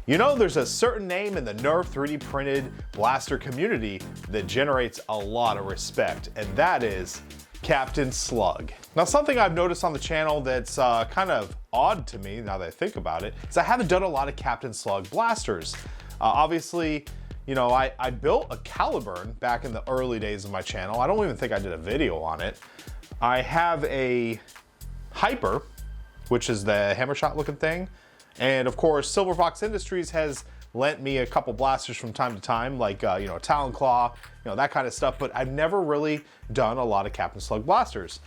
You know, there's a certain name in the Nerf 3D printed blaster community that generates a lot of respect, and that is Captain Slug. Now, something I've noticed on the channel that's kind of odd to me now that I think about it is I haven't done a lot of Captain Slug blasters. Obviously, you know, I built a Caliburn back in the early days of my channel. I don't even think I did a video on it. I have a Hyper, which is the hammer shot looking thing. And of course, Silver Fox Industries has lent me a couple blasters from time to time, like, you know, Talon Claw, you know, that kind of stuff, but I've never really done a lot of Captain Slug blasters.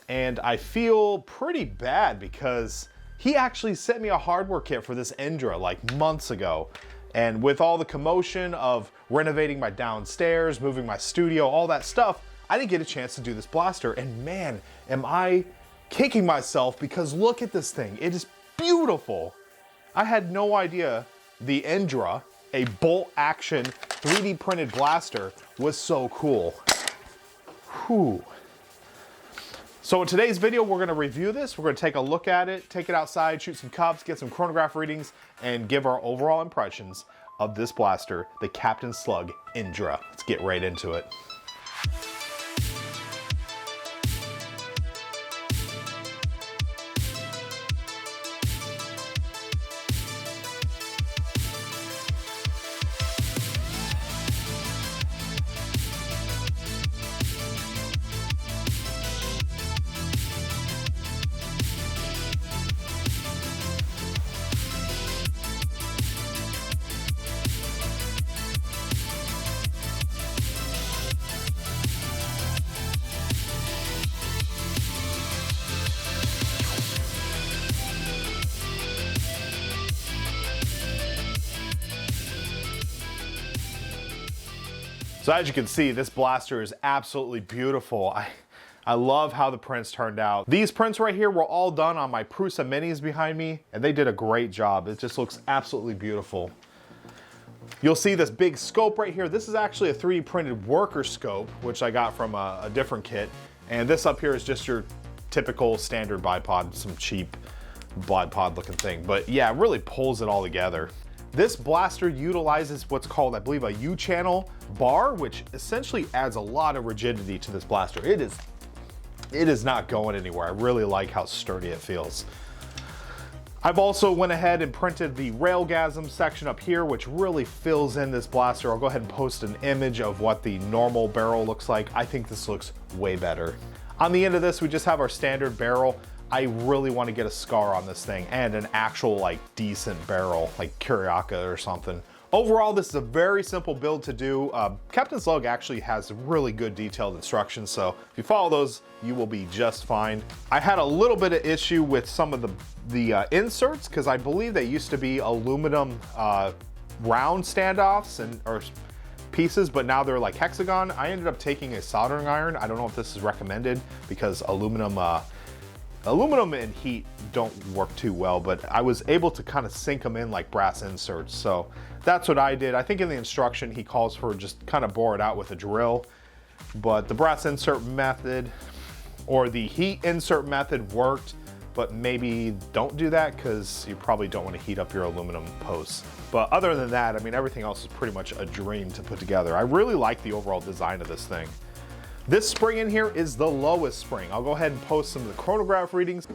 And I feel pretty bad because he actually sent me a hardware kit for this Indra like months ago. And with all the commotion of renovating my downstairs, moving my studio, all that stuff, I didn't get a chance to do this blaster. And man, am I kicking myself because look at this thing. It is beautiful. I had no idea the Indra, a bolt action 3D printed blaster, was so cool. Whew. So in today's video, we're gonna review this. We're gonna take a look at it, take it outside, shoot some cups, get some chronograph readings, and give our overall impressions of this blaster, the Captain Slug Indra. Let's get right into it. So as you can see, this blaster is absolutely beautiful. I love how the prints turned out. These prints right here were all done on my Prusa Minis behind me, and they did a great job. It just looks absolutely beautiful. You'll see this big scope right here. This is actually a 3D printed worker scope, which I got from a different kit. And this up here is just your typical standard bipod, some cheap bipod looking thing. But yeah, it really pulls it all together. This blaster utilizes what's called, I believe, a U-channel bar, which essentially adds a lot of rigidity to this blaster. It is not going anywhere. I really like how sturdy it feels. I've also went ahead and printed the railgasm section up here, which really fills in this blaster. I'll go ahead and post an image of what the normal barrel looks like. I think this looks way better. On the end of this, we just have our standard barrel. I really want to get a scar on this thing and an actual like decent barrel, like Kuriaka or something. Overall, this is a very simple build to do. Captain Slug actually has really good detailed instructions, so if you follow those, you will be just fine. I had a little bit of issue with some of the inserts because I believe they used to be aluminum round standoffs or pieces, but now they're like hexagon. I ended up taking a soldering iron. I don't know if this is recommended because aluminum and heat don't work too well, but I was able to kind of sink them in like brass inserts. So that's what I did. I think in the instruction, he calls for just kind of bore it out with a drill, but the brass insert method or the heat insert method worked, but maybe don't do that because you probably don't want to heat up your aluminum posts. But other than that, I mean, everything else is pretty much a dream to put together. I really like the overall design of this thing. This spring in here is the lowest spring. I'll go ahead and post some of the chronograph readings.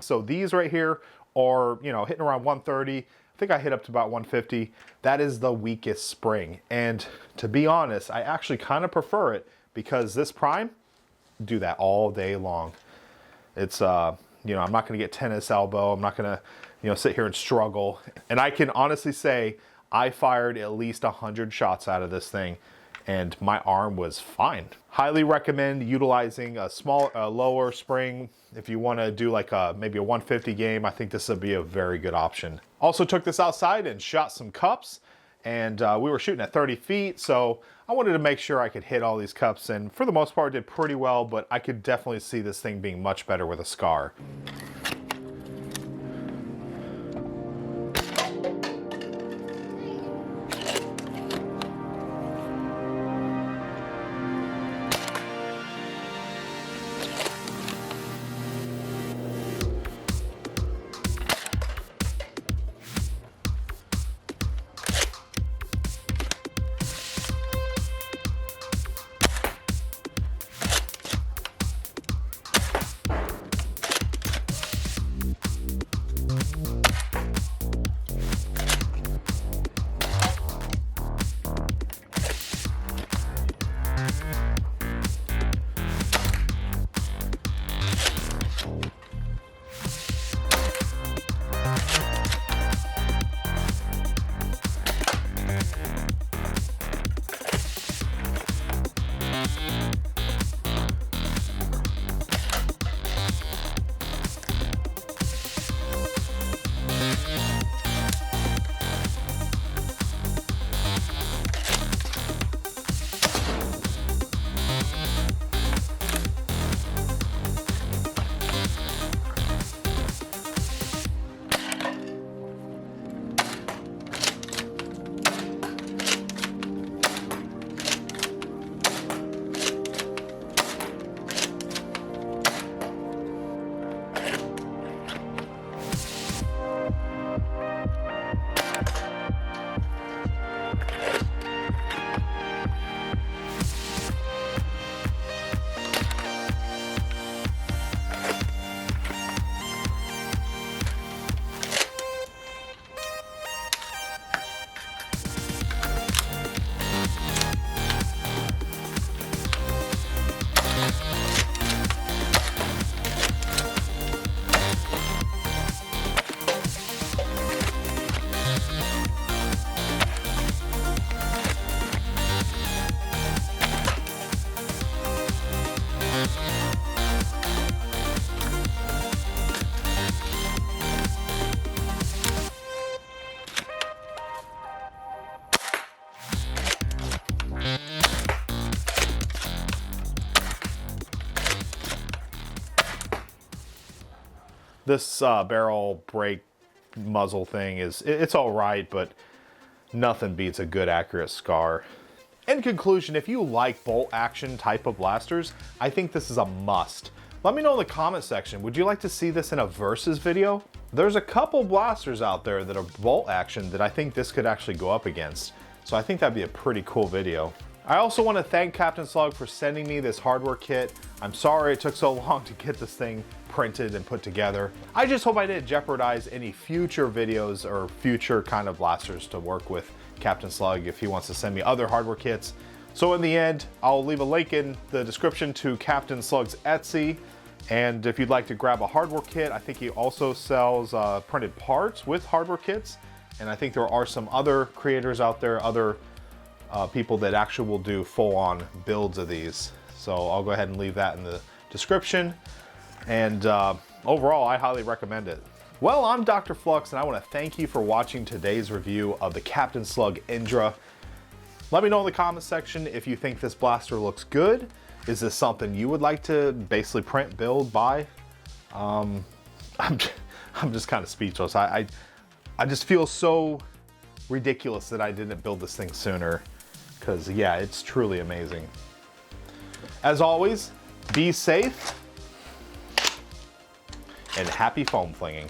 So these right here are, you know, hitting around 130. I think I hit up to about 150. That is the weakest spring. And to be honest, I actually kind of prefer it because this prime, do that all day long. It's, you know, I'm not going to get tennis elbow. I'm not going to, you know, sit here and struggle. And I can honestly say I fired at least 100 shots out of this thing. and my arm was fine. Highly recommend utilizing a lower spring. If you want to do like maybe a 150 game, I think this would be a very good option. Also took this outside and shot some cups, and we were shooting at 30 feet, so I wanted to make sure I could hit all these cups, and for the most part did pretty well, but I could definitely see this thing being much better with a scar. This barrel brake muzzle thing it's all right, but nothing beats a good accurate scar. In conclusion, if you like bolt action type of blasters, I think this is a must. Let me know in the comment section, would you like to see this in a versus video? There's a couple blasters out there that are bolt action that I think this could actually go up against. So I think that'd be a pretty cool video. I also want to thank Captain Slug for sending me this hardware kit. I'm sorry it took so long to get this thing printed and put together. I just hope I didn't jeopardize any future videos or future kind of blasters to work with Captain Slug if he wants to send me other hardware kits. So in the end, I'll leave a link in the description to Captain Slug's Etsy. And if you'd like to grab a hardware kit, I think he also sells printed parts with hardware kits. And I think there are some other creators out there, other people that actually will do full-on builds of these. So I'll go ahead and leave that in the description. And overall, I highly recommend it. Well, I'm DrFlux, and I want to thank you for watching today's review of the Captain Slug Indra. Let me know in the comment section if you think this blaster looks good. Is this something you would like to basically print, build, buy? I'm just kind of speechless. I just feel so ridiculous that I didn't build this thing sooner, because yeah, it's truly amazing. As always, be safe and happy foam flinging.